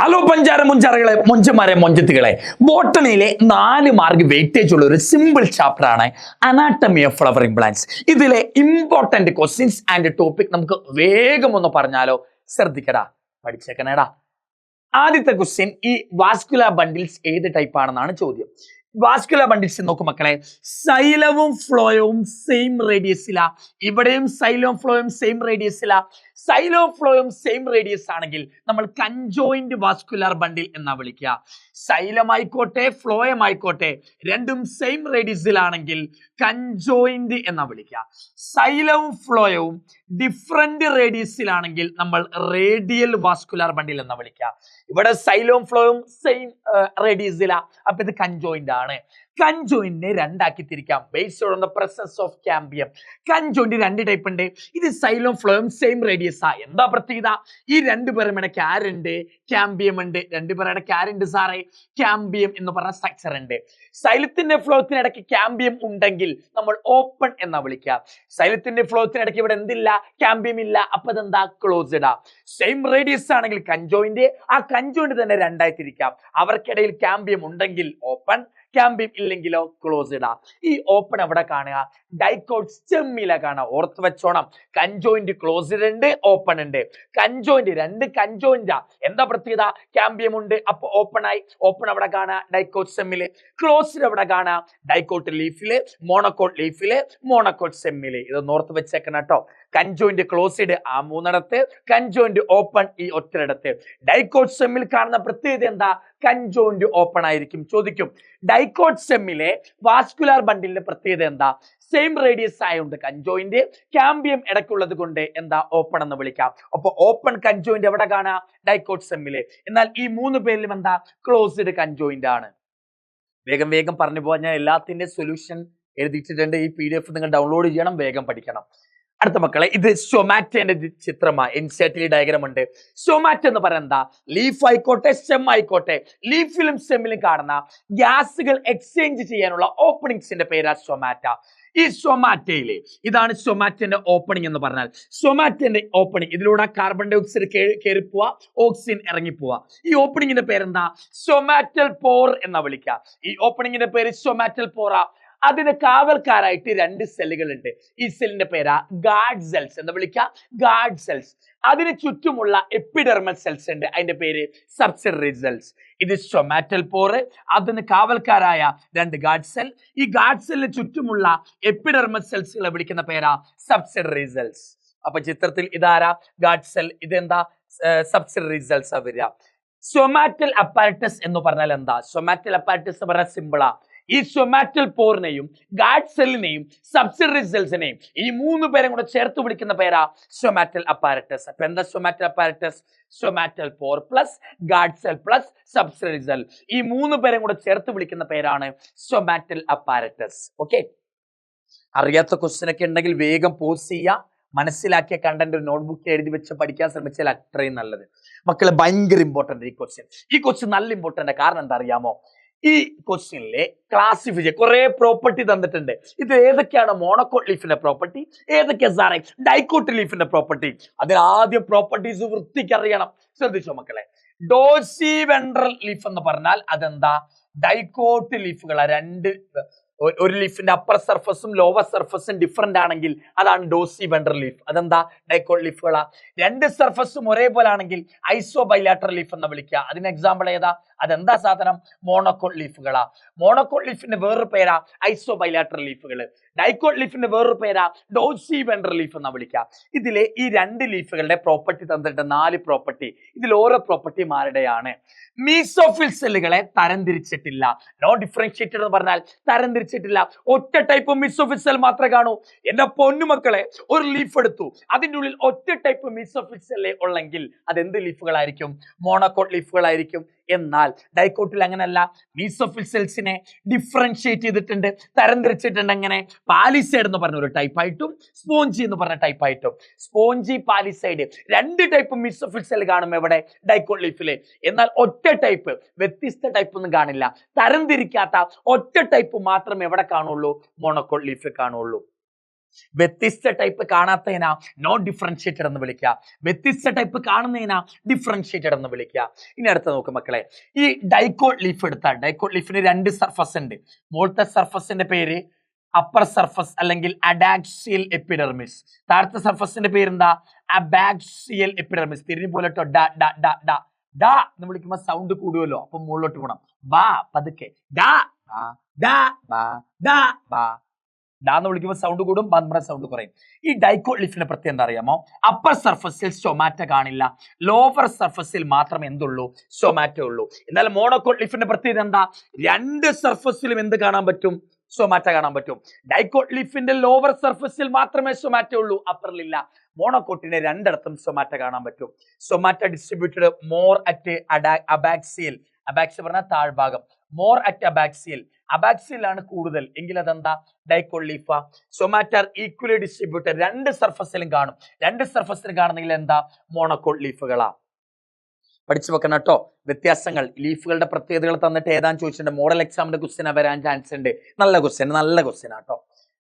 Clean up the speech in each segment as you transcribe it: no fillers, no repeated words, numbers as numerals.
Hello പഞ്ചാര മുഞ്ചാറകളെ മൊഞ്ചന്മാരെ മൊഞ്ചത്തുകളെ ബോട്ടണിയിലെ 4 mark weightage ഉള്ള ഒരു സിമ്പിൾ ചാപ്റ്റർ ആണ് അനാട്ടമി ഓഫ് ഫ്ലവറിംഗ് പ്ലാന്റ്സ്. ഇതിലെ ഇമ്പോർട്ടന്റ് ക്വസ്റ്റ്യൻസ് ആൻഡ് ടോപ്പിക് നമുക്ക് വേഗം ഒന്ന് പറഞ്ഞാലോ. ശ്രദ്ധിക്കടാ, പഠിച്ചേക്കണേടാ. ആദ്യത്തെ ക്വസ്റ്റ്യൻ, ഈ വാസ്കുലർ ബണ്ടിൽസ് ഏത് ടൈപ്പ് ആണെന്നാണ് ചോദ്യം. വാസ്കുലർ ബണ്ടിൽസ് നോക്കും മക്കളെ, സൈലവും ഫ്ലോയും സെയിം റേഡിയസിലാ. ഇവിടെയും സൈലവും ഫ്ലോയും സെയിം റേഡിയസിലാ. സൈലവും ഫ്ലോയും സെയിം റേഡിയസ് ആണെങ്കിൽ നമ്മൾ കൺജോയിന്റ് വാസ്കുലർ ബണ്ടിൽ എന്നാ വിളിക്കുക. സൈലം ആയിക്കോട്ടെ ഫ്ലോയം ആയിക്കോട്ടെ രണ്ടും സെയിം റേഡിയസിലാണെങ്കിൽ കൺജോയിന്റ് എന്നാ വിളിക്കുക. സൈലവും ഫ്ലോയവും ഡിഫറെന്റ് റേഡിയസിലാണെങ്കിൽ നമ്മൾ റേഡിയൽ വാസ്കുലർ ബണ്ടിൽ എന്നാ വിളിക്കുക. ഇവിടെ സൈലവും ഫ്ലോയും സെയിം റേഡിയസിലാ, അപ്പൊ ഇത് കൺജോയിന്റ് ആണ്. കൺജോയിന്റിനെ രണ്ടാക്കി തിരിക്കാം based on the presence of cambium. കൺജോയിന്റ് 2 ടൈപ്പ് ഉണ്ട്. ഇത് സൈലും ഫ്ലോയും സെയിം റേഡിയസ് ആ. എന്താ പ്രത്യേകത? ഈ 2 പേരും ഇടയ്ക്ക് ആരുണ്ട്? കാമ്പിയം ഉണ്ട്. 2 പേരുടെ ആരുണ്ട് സാറേ? കാമ്പിയം എന്ന് പറഞ്ഞ സ്ട്രക്ചർ ഉണ്ട്. സൈലത്തിന്റെ ഫ്ലോത്തിന് ഇടയ്ക്ക് കാമ്പിയം ഉണ്ടെങ്കിൽ നമ്മൾ ഓപ്പൺ എന്നാ വിളിക്കുക. സൈലത്തിന്റെ ഫ്ലോത്തിന് ഇടയ്ക്ക് ഇവിടെ എന്തില്ല? കാമ്പിയം ഇല്ല. അപ്പൊ ഇതെന്താ? ക്ലോസ്ഡ് ആ. സെയിം റേഡിയസ് ആണെങ്കിൽ കൺജോയിന്റ്, ആ കൺജോയിന്റ് തന്നെ രണ്ടായി തിരിക്കാം. അവർക്കിടയിൽ കാമ്പിയം ഉണ്ടെങ്കിൽ ഓപ്പൺ, കാമ്പിയം ഇല്ലെങ്കിലോ ക്ലോസ്ഡ് ആ. ഈ ഓപ്പൺ എവിടെ കാണുക? ഡൈക്കോട്ട് സ്റ്റെമ്മിലെ കാണുക. ഓർത്ത് വെച്ചോണം, കൺജോയിന്റ് ക്ലോസ്ഡ് ഉണ്ട്, ഓപ്പൺ ഉണ്ട്. കൺജോയിന്റ് 2 കൺജോയിന്റാ. എന്താ പ്രത്യേകത? കാമ്പിയം ഉണ്ട്, അപ്പൊ ഓപ്പൺ ആയി. ഓപ്പൺ എവിടെ കാണുക? ഡൈക്കോട്ട് സ്റ്റെമ്മില്. ക്ലോസ്ഡ് എവിടെ കാണുക? ഡൈക്കോട്ട് ലീഫില്, മോണോക്കോട്ട് ലീഫില്, മോണോക്കോട്ട് സ്റ്റെമ്മില്. ഇത് ഓർത്ത് വെച്ചേക്കണം കേട്ടോ. കൺജോയിന്റ് ക്ലോസ്ഡ് ആ 3 കൺജോയിന്റ് ഓപ്പൺ ഈ ഒറ്റയിടത്ത്. ഡൈക്കോട്ട് സ്റ്റെമ്മിൽ കാണുന്ന പ്രത്യേകത എന്താ? കൺജോയിന്റ് ഓപ്പൺ ആയിരിക്കും. ചോദിക്കും, ഡൈക്കോട്ട് സ്റ്റെമ്മിലെ വാസ്കുലർ ബണ്ടിലിന്റെ പ്രത്യേകത എന്താ? സെയിം റേഡിയസ് ആയതുകൊണ്ട് കൺജോയിന്റ്, കാമ്പിയം ഇടയ്ക്കുള്ളത് കൊണ്ട് എന്താ? ഓപ്പൺ എന്ന് വിളിക്കാം. അപ്പൊ ഓപ്പൺ കൺജോയിന്റ് എവിടെ കാണാം? ഡൈക്കോട്ട് സ്റ്റെമ്മില്. എന്നാൽ ഈ 3 പേരിലും എന്താ? ക്ലോസ്ഡ് കൺജോയിന്റ് ആണ്. വേഗം വേഗം പറഞ്ഞു പോവാൻ ഞാൻ എല്ലാത്തിന്റെ സൊല്യൂഷൻ എഴുതിയിട്ടുണ്ട്. ഈ PDF നിങ്ങൾ ഡൗൺലോഡ് ചെയ്യണം, വേഗം പഠിക്കണം. അടുത്ത മക്കളെ, ഇത് സ്റ്റൊമാറ്റോന്റെ ചിത്രമാണ്. എൻസൈറ്റിൽ ഡയഗ്രാം ഉണ്ട്. സ്റ്റൊമാറ്റോ എന്ന് പറയുന്നത് എന്താ? ലീഫ് ആയിക്കോട്ടെ സ്റ്റെം ആയിക്കോട്ടെ, ലീഫിലും സ്റ്റെമ്മിലും കാണുന്ന ഗ്യാസുകൾ എക്സ്ചേഞ്ച് ചെയ്യാനുള്ള ഓപ്പണിങ്സിന്റെ പേരാ സ്റ്റൊമാറ്റ. ഈ സ്റ്റൊമാറ്റയില് ഇതാണ് സ്റ്റൊമാറ്റോന്റെ ഓപ്പണിംഗ് എന്ന് പറഞ്ഞാൽ. സ്റ്റൊമാറ്റോന്റെ ഓപ്പണിംഗ് ഇതിലൂടെ കാർബൺ ഡൈ ഓക്സൈഡ് കയറി പോവാ, ഓക്സിജൻ ഇറങ്ങി പോവാ. ഈ ഓപ്പണിംഗിന്റെ പേരെന്താ? സ്റ്റൊമാറ്റൽ പോർ എന്നാ വിളിക്കുക. ഈ ഓപ്പണിംഗിന്റെ പേര് സ്റ്റൊമാറ്റൽ പോറ. അതിന് കാവൽക്കാരായിട്ട് 2 സെല്ലുകൾ ഉണ്ട്. ഈ സെല്ലിന്റെ പേരാ ഗാർഡ് സെൽസ് എന്ന് വിളിക്കുക. Guard cells. അതിന് ചുറ്റുമുള്ള എപ്പിഡെർമൽ സെൽസ് ഉണ്ട്, അതിന്റെ പേര് സബ്സിഡറി സെൽസ്. ഇത് സ്റ്റൊമാറ്റൽ പോറ്, അതിന് കാവൽക്കാരായ 2 ഗാർഡ് സെൽ. ഈ ഗാർഡ് സെല്ലിന് ചുറ്റുമുള്ള എപ്പിഡെർമൽ സെൽസുകളെ വിളിക്കുന്ന പേരാ സബ്സിഡറി സെൽസ്. അപ്പൊ ചിത്രത്തിൽ ഇതാരാ? Guard cell. ഇതെന്താ? സബ്സിഡറി സെൽസ് വരിക. സ്റ്റൊമാറ്റൽ അപ്പാരറ്റസ് എന്ന് പറഞ്ഞാൽ എന്താ? സ്റ്റൊമാറ്റൽ അപ്പാരറ്റസ് എന്ന് പറഞ്ഞാൽ സിമ്പിളാ. ഈ സ്റ്റൊമാറ്റൽ പോറിനെയും ഗാർഡ് സെല്ലിനെയും സബ്സിഡറി സെൽസിനെയും ഈ 3 പേരും കൂടെ ചേർത്ത് വിളിക്കുന്ന പേരാ സ്റ്റൊമാറ്റൽ അപ്പാരറ്റസ്. അപ്പൊ എന്താ stomatal apparatus? Stomatal pore plus guard cell plus subsidiary cell, ഈ 3 പേരും കൂടെ ചേർത്ത് വിളിക്കുന്ന പേരാണ് സ്റ്റൊമാറ്റൽ അപ്പാരറ്റസ്. ഓക്കെ, അറിയാത്ത ക്വസ്റ്റ്യൻ ഒക്കെ ഉണ്ടെങ്കിൽ വേഗം പോസ്റ്റ് ചെയ്യുക. മനസ്സിലാക്കിയ കണ്ടന്റ് ഒരു നോട്ട്ബുക്കിൽ എഴുതി വെച്ച് പഠിക്കാൻ ശ്രമിച്ചാൽ അത്രയും നല്ലത്. മക്കളെ, ഭയങ്കര ഇമ്പോർട്ടന്റ് ഈ ക്വസ്റ്റ്യൻ. ഈ ക്വസ്റ്റ്യൻ നല്ല ഇമ്പോർട്ടന്റ്. കാരണം എന്താ അറിയാമോ? ഈ ക്വസ്റ്റ്യനിലെ ക്ലാസിഫൈ കുറെ പ്രോപ്പർട്ടി തന്നിട്ടുണ്ട്. ഇത് ഏതൊക്കെയാണ് മോണോക്കോട്ട് ലീഫിന്റെ പ്രോപ്പർട്ടി, ഏതൊക്കെയാ സാറേ ഡൈക്കോട്ട് ലീഫിന്റെ പ്രോപ്പർട്ടി? അതിൽ ആദ്യം പ്രോപ്പർട്ടീസ് വൃത്തിക്ക് അറിയണം. ശ്രദ്ധിച്ചോ മക്കളെ. ഡോസി വെൻട്രൽ ലീഫ് എന്ന് പറഞ്ഞാൽ അതെന്താ? ഡൈക്കോട്ട് ലീഫുകളാ. ഒരു ലീഫിന്റെ അപ്പർ സർഫസും ലോവർ സർഫസും ഡിഫറെന്റ് ആണെങ്കിൽ അതാണ് ഡോസി വെൻട്രൽ ലീഫ്. അതെന്താ? ഡൈക്കോട്ട് ലീഫുകളാ. 2 സർഫസും ഒരേപോലെ ആണെങ്കിൽ ഐസോ ബൈലാറ്ററൽ ലീഫ് എന്ന് വിളിക്കുക. അതിന് എക്സാമ്പിൾ ഏതാ? അതെന്താ സാധനം? മോണോക്കോട്ട് ലീഫുകളാ. മോണോക്കോട്ട് ലീഫിന്റെ വേറൊരു പേരാ ഐസോ ബൈലാറ്ററൽ ലീഫുകള്. ഡൈക്കോട്ട് ലീഫിന്റെ വേറൊരു പേരാ ഡോസി വെൻട്രൽ ലീഫ് എന്നാ വിളിക്കുക. ഇതിലെ ഈ 2 ലീഫുകളുടെ പ്രോപ്പർട്ടി തന്നിട്ട് 4 പ്രോപ്പർട്ടി. ഇതിൽ ഓരോ പ്രോപ്പർട്ടി ആരുടെയാണ്? മീസോഫിൽ സെല്ലുകളെ തരംതിരിച്ചിട്ടില്ല. നോ ഡിഫറൻഷിയേറ്റഡ് എന്ന് പറഞ്ഞാൽ തരംതിരിച്ചിട്ടില്ല. ഒറ്റ ടൈപ്പ് മീസോഫിൽ സെൽ മാത്രമേ കാണൂ. എന്റെ പൊന്നുമക്കളെ, ഒരു ലീഫ് എടുത്തു, അതിൻ്റെ ഉള്ളിൽ ഒറ്റ ടൈപ്പ് മീസോഫിൽ സെല്ലേ ഉള്ളെങ്കിൽ അത് എന്ത് ലീഫുകളായിരിക്കും? മോണോക്കോട്ട് ലീഫുകളായിരിക്കും. എന്നാൽ ഡൈക്കോട്ടിൽ അങ്ങനെയല്ല. മീസോഫിൽ സെൽസിനെ ഡിഫറൻഷിയേറ്റ് ചെയ്തിട്ടുണ്ട്, തരംതിരിച്ചിട്ടുണ്ട്. എങ്ങനെ? പാലിസൈഡ് എന്ന് പറഞ്ഞ ഒരു ടൈപ്പ് ആയിട്ടും സ്പോഞ്ചി എന്ന് പറഞ്ഞ ടൈപ്പ് ആയിട്ടും. Spongy, palisade 2 type mesophyll cell കാണും എവിടെ? ഡൈക്കോട്ട് ലീഫില്. എന്നാൽ ഒറ്റ ടൈപ്പ്, വ്യത്യസ്ത ടൈപ്പ് ഒന്നും കാണില്ല. തരംതിരിക്കാത്ത ഒറ്റ ടൈപ്പ് മാത്രമേ എവിടെ കാണുള്ളൂ? മോണോക്കോട്ട് ലീഫിൽ കാണുള്ളൂ. വ്യത്യസ്ത ടൈപ്പ് കാണാത്തതിനാ നോൺ ഡിഫറൻഷിയേറ്റഡ് എന്ന് വിളിക്കുക. വ്യത്യസ്ത ടൈപ്പ് കാണുന്നതിനാ ഡിഫറൻഷിയേറ്റഡ് എന്ന് വിളിക്കുക. ഇനി അടുത്ത നോക്ക് മക്കളെ, ഈ ഡൈക്കോട്ട് ലീഫ് എടുത്താൽ ഡൈക്കോട്ട് ലീഫിന് 2 സർഫസ് ഉണ്ട്. മുകളിലത്തെ സർഫസിന്റെ പേര് അപ്പർ സർഫസ് അല്ലെങ്കിൽ അഡാക്സിയൽ എപ്പിഡെർമിസ്. താഴത്തെ സർഫസിന്റെ പേരെന്താ? അബാക്സിയൽ എപ്പിഡെർമിസ്. തിരിഞ്ഞു പോലെ ഡ ഡ ഡ ഡ ഡ എന്ന് വിളിക്കുമ്പോ സൗണ്ട് കൂടുമല്ലോ, അപ്പൊ മുകളിലോട്ട് പോകണം. ബാ പതുക്കെ ഡ ഡ ബാ ഡ ബാ ഡ എന്ന് വിളിക്കുമ്പോൾ സൗണ്ട് കൂടും, നമ്മുടെ സൗണ്ട് കുറയും. ഈ ഡൈക്കോട്ട് ലീഫിന്റെ പ്രത്യേകം എന്താ അറിയാമോ? അപ്പർ സർഫസിൽ സ്റ്റൊമാറ്റ കാണില്ല, ലോവർ സർഫസിൽ മാത്രമേ എന്തുള്ളൂ? സ്റ്റൊമാറ്റ ഉള്ളൂ. എന്നാൽ മോണോക്കോട്ട് ലീഫിന്റെ പ്രത്യേകത എന്താ? 2 സർഫസിലും എന്ത് കാണാൻ പറ്റും? സ്റ്റൊമാറ്റ കാണാൻ പറ്റും. ഡൈക്കോട്ട് ലീഫിന്റെ ലോവർ സർഫസിൽ മാത്രമേ സ്റ്റൊമാറ്റ ഉള്ളൂ, അപ്പറിലില്ല. മോണോക്കോട്ടിന്റെ 2ഇടത്തും സ്റ്റൊമാറ്റ കാണാൻ പറ്റും. Stomata distributed more at abaxial. Abaxial പറഞ്ഞാൽ താഴ്ഭാഗം. More at abaxial. അബാക്സിയൽ ആണ് കൂടുതൽ എങ്കിൽ അതെന്താ? Dicot Leefa. Stomata equally distributed. 2 സർഫസിലും കാണും. 2 സർഫസിലും കാണുന്നെങ്കിൽ എന്താ? മോണോക്കോട്ട് ലീഫുകളാ. പഠിച്ചു വെക്കണം കേട്ടോ. വ്യത്യാസങ്ങൾ, ലീഫുകളുടെ പ്രത്യേകതകൾ തന്നിട്ട് ഏതാന്ന് ചോദിച്ചിട്ടുണ്ട്. മോഡൽ എക്സാമിന്റെ ക്വസ്റ്റ്യൻ വരാൻ ചാൻസ് ഉണ്ട്. നല്ല ക്വസ്റ്റ്യൻ ആട്ടോ.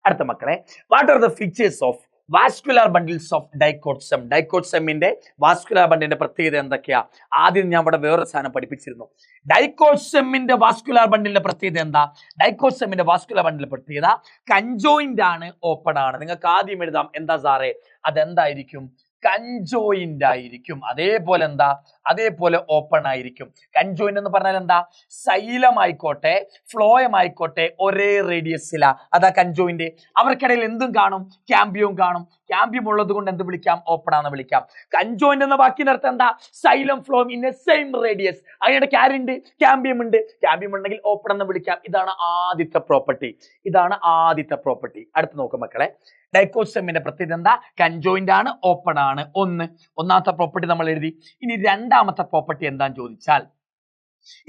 അടുത്ത മക്കളെ, what are the features of vascular bundles of dicot stem? ഡൈക്കോട്സമിന്റെ വാസ്കുലാർ ബണ്ടിന്റെ പ്രത്യേകത എന്തൊക്കെയാ? ആദ്യം ഞാൻ ഇവിടെ വേറൊരു സാധനം പഠിപ്പിച്ചിരുന്നു. ഡൈക്കോട്സമിന്റെ വാസ്കുലാർ ബണ്ടിന്റെ പ്രത്യേകത എന്താ? ഡൈക്കോട്സമിന്റെ വാസ്കുലാർ ബണ്ടിന്റെ പ്രത്യേകത കൺജോയിന്റ് ആണ്, ഓപ്പൺ ആണ്. നിങ്ങൾക്ക് ആദ്യം എഴുതാം. എന്താ സാറേ? അതെന്തായിരിക്കും? കൺജോയിന്റ് ആയിരിക്കും. അതേപോലെ എന്താ? അതേപോലെ ഓപ്പൺ ആയിരിക്കും. കൺജോയിന്റ് എന്ന് പറഞ്ഞാൽ എന്താ? സൈലം ആയിക്കോട്ടെ ഫ്ലോയം ആയിക്കോട്ടെ ഒരേ റേഡിയസിലാ, അതാ കൺജോയിന്റ്. അവർക്കിടയിൽ എന്തും കാണും, ക്യാമ്പിയവും കാണും. ക്യാമ്പിയം ഉള്ളത് കൊണ്ട് എന്ത് വിളിക്കാം? ഓപ്പൺ ആണെന്ന് വിളിക്കാം. കൺജോയിന്റ് എന്ന വാക്കിന്റെ അർത്ഥം എന്താ? Xylem phloem in A same radius. അതിനിടയ്ക്ക് ആരുണ്ട്? ക്യാമ്പിയം ഉണ്ട്. ക്യാമ്പിയം ഉണ്ടെങ്കിൽ ഓപ്പൺ എന്ന് വിളിക്കാം. ഇതാണ് ആദ്യത്തെ പ്രോപ്പർട്ടി. അടുത്ത് നോക്കും മക്കളെ, ഡൈക്കോട്സമിന്റെ പ്രത്യേകത എന്താ? കൺജോയിന്റ് ആണ്, ഓപ്പൺ ആണ്. ഒന്നാമത്തെ പ്രോപ്പർട്ടി നമ്മൾ എഴുതി. ഇനി രണ്ടാമത്തെ പ്രോപ്പർട്ടി എന്താന്ന് ചോദിച്ചാൽ,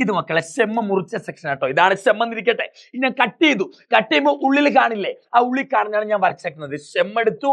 ഇത് മക്കളെ സെമ്മ മുറിച്ച സെക്ഷൻ ആട്ടോ. ഇതാണ് സെമ്മെന്നിരിക്കട്ടെ. ഇനി ഞാൻ കട്ട് ചെയ്യുമ്പോൾ ഉള്ളിൽ കാണില്ലേ? ആ ഉള്ളിൽ കാണുന്നതാണ് ഞാൻ വരച്ചേക്കുന്നത്. സെമ്മെടുത്തു,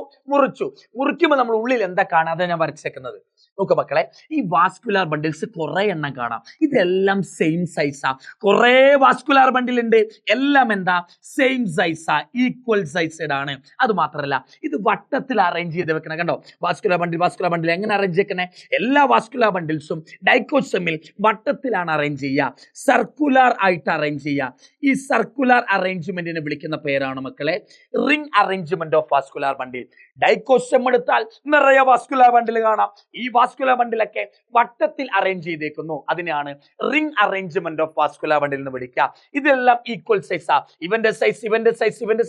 മുറിക്കുമ്പോൾ നമ്മൾ ഉള്ളിൽ എന്താ കാണാതെ ഞാൻ വരച്ചേക്കുന്നത്. നോക്ക മക്കളെ, ഈ വാസ്കുലാർ ബണ്ടിൽസ് കുറെ എണ്ണം കാണാം. ഇതെല്ലാം സെയിം സൈസാ. കുറെ വാസ്കുലാർ ബണ്ടിൽ ഉണ്ട്. എല്ലാം എന്താ? സെയിം സൈസാ, ഈക്വൽ സൈസഡ് ആണ്. അത് മാത്രമല്ല ഇത് വട്ടത്തിൽ അറേഞ്ച് ചെയ്ത് വെക്കണം. കണ്ടോ? വാസ്കുലാർ ബണ്ടിൽ എങ്ങനെ അറേഞ്ച് വെക്കണേ? എല്ലാ വാസ്കുലാർ ബണ്ടിൽസും ഡൈക്കോട്സമിൽ വട്ടത്തിലാണ് അറേഞ്ച് ചെയ്യുക, സർക്കുലർ ആയിട്ട് അറേഞ്ച് ചെയ്യുക. ഈ സർക്കുലർ അറേഞ്ച്മെന്റിനെ വിളിക്കുന്ന പേരാണ് മക്കളെ ring arrangement of vascular bundle. Dicot stem എടുത്താൽ നിറയെ വാസ്കുലാർ ബണ്ടിൽ കാണാം. ഈ വാസ്കുലാർ ബണ്ടിലൊക്കെ വട്ടത്തിൽ അറേഞ്ച് ചെയ്തേക്കുന്നു. അതിനാണ് റിംഗ് അറേഞ്ച്മെന്റ് ഓഫ് വാസ്കുലാർ ബണ്ടിൽ എന്ന് വിളിക്കുക. ഇതെല്ലാം ഈക്വൽ സൈസാ. ഇവന്റെ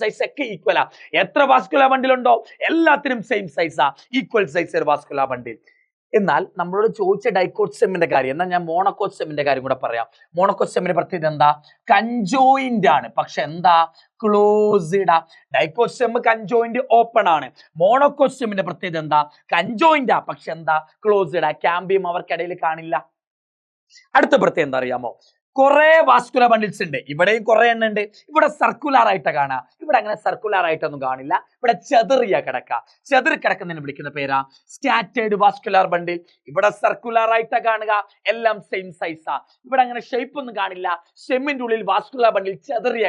സൈസ് ഒക്കെ ഈക്വലാ. എത്ര വാസ്കുലാർ ബണ്ടിൽ ഉണ്ടോ എല്ലാത്തിനും സെയിം സൈസാ, ഈക്വൽ സൈസ് വാസ്കുലാർ ബണ്ടിൽ. എന്നാൽ നമ്മളോട് ചോദിച്ച ഡൈക്കോട്സമിന്റെ കാര്യം, എന്നാൽ ഞാൻ മോണോക്കോട്സമിന്റെ കാര്യം കൂടെ പറയാം. മോണോക്കോട്സമിന്റെ പ്രത്യേകത എന്താ? കൺജോയിന്റ് ആണ്, പക്ഷെ എന്താ? ക്ലോസ്ഡ്. ഡൈക്കോട്സം കൺജോയിന്റ്, ഓപ്പൺ ആണ്. മോണോക്കോട്സമിന്റെ പ്രത്യേകത എന്താ? കൺജോയിന്റ് പക്ഷെ എന്താ? ക്ലോസ്ഡ്. ക്യാമ്പിയം അവർക്കിടയിൽ കാണില്ല. അടുത്ത പ്രത്യേകത എന്താ അറിയാമോ? കുറെ വാസ്കുലാർ ബണ്ടിൽസ് ഉണ്ട്. ഇവിടെയും കുറെ എണ്ണം ഉണ്ട്. ഇവിടെ സർക്കുലർ ആയിട്ട് കാണാം. ഇവിടെ അങ്ങനെ സർക്കുലർ ആയിട്ടൊന്നും കാണില്ല. ഇവിടെ ചെതറിയ കിടക്കുന്നതിന് വിളിക്കുന്ന പേരാ സ്കാറ്റേർഡ് വാസ്കുലാർ ബണ്ടിൽ. ഇവിടെ സർക്കുലർ ആയിട്ട് കാണുക, എല്ലാം സെയിം സൈസാ. ഇവിടെ അങ്ങനെ ഷേപ്പ് ഒന്നും കാണില്ല. സ്റ്റെമ്മിന്റെ ഉള്ളിൽ വാസ്കുലാർ ബണ്ടിൽ ചെതറി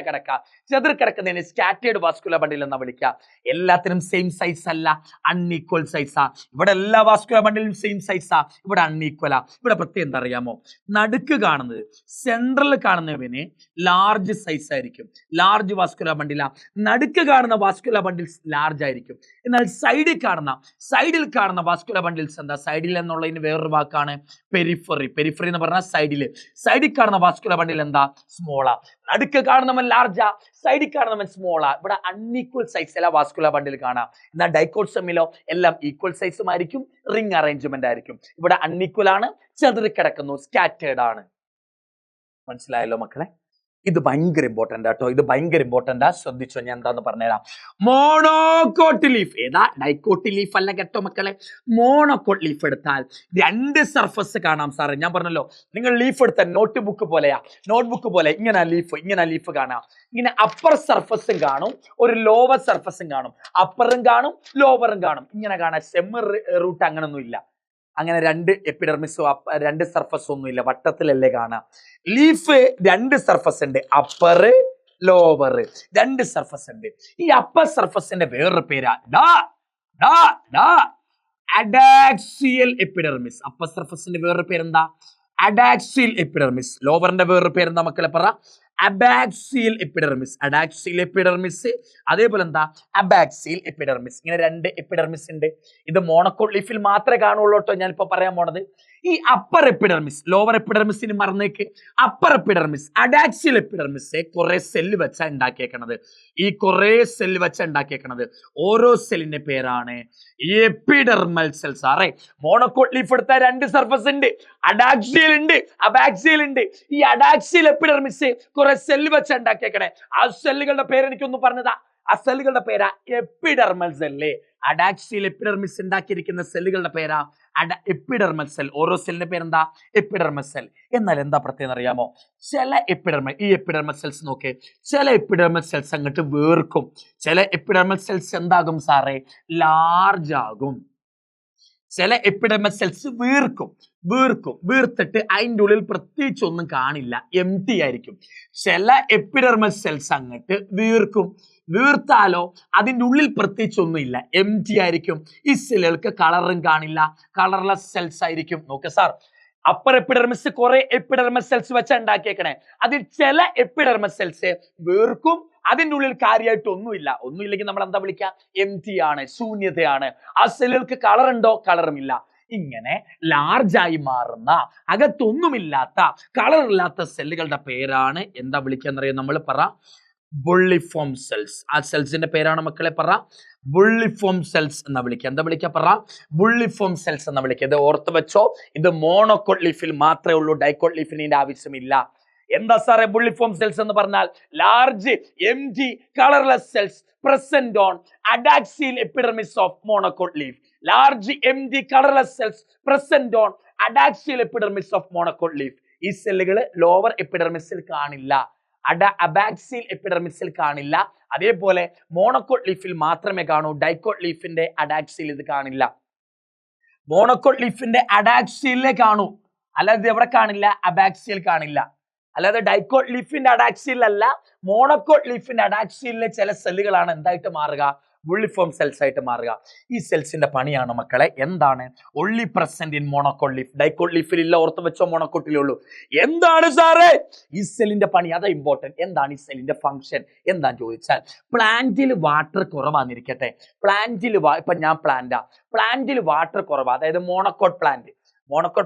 കിടക്കുന്നതിന് സ്കാറ്റേർഡ് വാസ്കുലാർ ബണ്ടിൽ എന്നാ വിളിക്കുക. എല്ലാത്തിനും സെയിം സൈസ് അല്ല, അൺഈക്വൽ സൈസാ. ഇവിടെ എല്ലാ വാസ്കുലാർ ബണ്ടിലും സെയിം സൈസാ, ഇവിടെ അൺഈക്വലാ. ഇവിടെ പ്രത്യേകം എന്താ അറിയാമോ? നടുക്ക് കാണുന്നത്, സെൻട്രൽ കാണുന്നവന് ലാർജ് സൈസ് ആയിരിക്കും, ലാർജ് വാസ്കുലാർ ബണ്ടില. നടുക്ക് കാണുന്ന വാസ്കുലാർ ബണ്ടിൽസ് ലാർജ് ആയിരിക്കും. എന്നാൽ സൈഡിൽ കാണുന്ന വാസ്കുലാർ ബണ്ടിൽസ് എന്താ? സൈഡിൽ എന്നുള്ളതിന് വേറൊരു വാക്കാണ് പെരിഫറി. പെരിഫറി എന്ന് പറഞ്ഞാൽ സൈഡിൽ കാണുന്ന വാസ്കുലാർ ബണ്ടിൽ എന്താ? സ്മോളാ. നടുക്ക് കാണുന്നവൻ ലാർജാ, സൈഡിൽ കാണുന്നവൻ സ്മോളാ. ഇവിടെ അൺഈക്വൽ സൈസ് എല്ലാ വാസ്കുലാർ ബണ്ടിൽ കാണാം. എന്നാൽ ഡൈക്കോട്സമിലോ എല്ലാം ഈക്വൽ സൈസും ആയിരിക്കും, റിംഗ് അറേഞ്ച്മെന്റ് ആയിരിക്കും. ഇവിടെ അൺഈക്വൽ ആണ്, ചെതറിക്കിടക്കുന്നു, സ്കാറ്റേർഡ് ആണ്. മനസ്സിലായല്ലോ മക്കളെ? ഇത് ഭയങ്കര ഇമ്പോർട്ടന്റ് ആട്ടോ. ശ്രദ്ധിച്ചോ, ഞാൻ എന്താന്ന് പറഞ്ഞുതരാം. മോണോക്കോട്ട് ലീഫ് ഏതാ? ഡൈക്കോട്ട് ലീഫ് അല്ല കേട്ടോ മക്കളെ. മോണോക്കോട്ട് ലീഫ് എടുത്താൽ 2 സർഫസ് കാണാം സാറേ. ഞാൻ പറഞ്ഞല്ലോ, നിങ്ങൾ ലീഫ് എടുത്താൽ നോട്ട്ബുക്ക് പോലെ ഇങ്ങനെ ലീഫ് കാണാം. ഇങ്ങനെ അപ്പർ സർഫസും കാണും, ഒരു ലോവർ സർഫസും കാണും. അപ്പറും കാണും, ലോവറും കാണും. ഇങ്ങനെ കാണാം. സെമി റൂട്ട് അങ്ങനൊന്നും ഇല്ല. അങ്ങനെ 2 എപ്പിഡെർമിസോ 2 സർഫസോ ഒന്നും ഇല്ല, വട്ടത്തിലല്ലേ കാണാം. ലീഫ് 2 സർഫസ് ഉണ്ട്, അപ്പർ ലോവർ. രണ്ട് സർഫസ് ഉണ്ട്. ഈ അപ്പർ സർഫസിന്റെ വേറൊരു പേരാ അഡാക്സിയൽ എപ്പിഡെർമിസ്. അപ്പർ സർഫസിന്റെ വേറൊരു പേരെന്താ? അഡാക്സിയൽ എപ്പിഡെർമിസ്. ലോവറിന്റെ വേറൊരു പേരെന്താ മക്കളെ പറ? അബാക്സിയൽ എപ്പിഡെർമിസ്. അഡാക്സിയൽ എപ്പിഡെർമിസ്, അതേപോലെ എന്താ അബാക്സിയൽ എപ്പിഡെർമിസ്. ഇങ്ങനെ രണ്ട് എപ്പിഡെർമിസ് ഉണ്ട്. ഇത് മോണോക്കോട്ട് ലീഫിൽ മാത്രമേ കാണുള്ളൂ കേട്ടോ. ഞാനിപ്പോ പറയാൻ പോണത് ഈ അപ്പർ എപ്പിഡെർമിസ്, ലോവർ എപ്പിഡെർമിസിന് മറന്നേക്ക്. അപ്പർ എപ്പിഡെർമിസ്, അഡാക്സിയൽ എപ്പിഡെർമിസ് കുറെ സെല്ല് വെച്ചാ ഉണ്ടാക്കിയേക്കണത്. ഈ കുറെ സെല്ല് വെച്ചാ ഉണ്ടാക്കിയേക്കണത്. ഓരോ സെല്ലിന്റെ പേരാണ് എപ്പിഡെർമൽ സെൽസ്. ആറേ മോണോക്കോട്ട് ലീഫ് എടുത്ത രണ്ട് സർഫസ് ഉണ്ട്. അഡാക്സിയൽ ഉണ്ട്, അബാക്സിയൽ ഉണ്ട്. ഈ അഡാക്സിയൽ എപ്പിഡെർമിസ് കുറെ സെല്ല് വെച്ച് ഉണ്ടാക്കിയേക്കണേ. ആ സെല്ലുകളുടെ പേര് എനിക്കൊന്ന് പറഞ്ഞതാ. ആ സെല്ലുകളുടെ പേരാ എപ്പിഡെർമൽ സെല്ല്. അഡാക്സിയൽ എപ്പിഡെർമിസ് ഉണ്ടാക്കിയിരിക്കുന്ന സെല്ലുകളുടെ പേരാ എപ്പിഡെർമൽ സെൽ. ഓരോ സെല്ലിന്റെ പേരെന്താ? Epidermal cell. എന്നാൽ എന്താ പ്രത്യേകം അറിയാമോ? ചില ഈ എപ്പിഡെർമൽ സെൽസ് നോക്കേ, ചില എപ്പിഡെർമൽ സെൽസ് അങ്ങോട്ട് വേർക്കും. ചില എപ്പിഡെർമൽ സെൽസ് എന്താകും സാറേ? ലാർജ് ആകും. ചില എപ്പിഡെർമൽ സെൽസ് വീർത്തിട്ട് അതിൻ്റെ ഉള്ളിൽ പ്രത്യേകിച്ച് ഒന്നും കാണില്ല, എം ടി ആയിരിക്കും. ചില എപ്പിഡെർമൽ സെൽസ് അങ്ങോട്ട് വീർത്താലോ അതിൻ്റെ ഉള്ളിൽ പ്രത്യേകിച്ച് ഒന്നുമില്ല, എം ടി ആയിരിക്കും. ഈ സെല്ലുകൾക്ക് കളറും കാണില്ല, കളർലെസ് സെൽസ് ആയിരിക്കും. നോക്ക് സാർ, അപ്പർ എപ്പിഡെർമിസ് കുറെ എപ്പിഡെർമൽ സെൽസ് വെച്ചാ ഉണ്ടാക്കിയേക്കണേ. അതിൽ ചില എപ്പിഡെർമൽ സെൽസ് വീർക്കും, അതിൻ്റെ ഉള്ളിൽ കാര്യമായിട്ട് ഒന്നുമില്ലെങ്കിൽ നമ്മൾ എന്താ വിളിക്കുക? എം ടി ആണ്, ശൂന്യതയാണ്. ആ സെല്ലുകൾക്ക് കളർ ഉണ്ടോ? കളറുമില്ല. ഇങ്ങനെ ലാർജായി മാറുന്ന അകത്തൊന്നുമില്ലാത്ത കളറില്ലാത്ത സെല്ലുകളുടെ പേരാണ് എന്താ വിളിക്കാന്നറിയാം? നമ്മൾ പറ ബുള്ളിഫോം സെൽസ്. ആ സെൽസിന്റെ പേരാണ് മക്കളെ പറ ബുള്ളിഫോം സെൽസ് എന്നാ വിളിക്കുക. എന്താ വിളിക്കുക? പറ ബുള്ളിഫോം സെൽസ് എന്നാ വിളിക്കുക. ഇത് ഓർത്ത് വെച്ചോ, ഇത് മോണോക്കോട്ട് ലീഫിൽ മാത്രമേ ഉള്ളൂ, ഡൈക്കോട്ട് ലീഫിന് ഇതിന്റെ ആവശ്യമില്ല. എന്താ സാറേ ബുള്ളിഫോം സെൽസ് എന്ന് പറഞ്ഞാൽ? Large M G colourless cells present on adaxial epidermis of monocote leaf. Large MD colorless cells present on adaxial epidermis of monocote leaf. ഈ സെല്ലുകൾ ലോവർ എപ്പിഡെർമിസിൽ കാണില്ല, അബാക്സിയൽ എപ്പിഡെർമിസിൽ കാണില്ല. അതേപോലെ മോണോക്കോട്ട് ലീഫിൽ മാത്രമേ കാണൂ. ഡൈക്കോട്ട് ലീഫിന്റെ അഡാക്സിയൽ ഇത് കാണില്ല. മോണോക്കോട്ട് ലീഫിന്റെ അഡാക്സിയലിലെ കാണൂ, അല്ലാതെ എവിടെ കാണില്ല? അബാക്സിയൽ കാണില്ല. അല്ലാതെ ഡൈക്കോട്ട് ലീഫിന്റെ അഡാക്സിയൽ അല്ല, മോണോക്കോട്ട് ലീഫിന്റെ അഡാക്സിയലിലെ ചില സെല്ലുകളാണ് എന്തായിട്ട് മാറുക? ബുള്ളിഫോം സെൽസ് ആയിട്ട് മാറുക. ഈ സെൽസിന്റെ പണിയാണ് മക്കളെ എന്താണ്? Only present in monocot leaf. Dicot ലീഫിൽ ഇല്ല, ഓർത്ത് വെച്ചോ, മോണോക്കോട്ടിലേ ഉള്ളൂ. എന്താണ് സാറേ ഈ സെല്ലിന്റെ പണി? അതാ ഇമ്പോർട്ടന്റ്. എന്താണ് ഈ സെല്ലിന്റെ ഫംഗ്ഷൻ എന്താന്ന് ചോദിച്ചാൽ, പ്ലാന്റിൽ വാട്ടർ കുറവാന്നിരിക്കട്ടെ. പ്ലാന്റിൽ ഇപ്പൊ ഞാൻ പ്ലാന്റിൽ വാട്ടർ കുറവാ, അതായത് മോണോക്കോട്ട്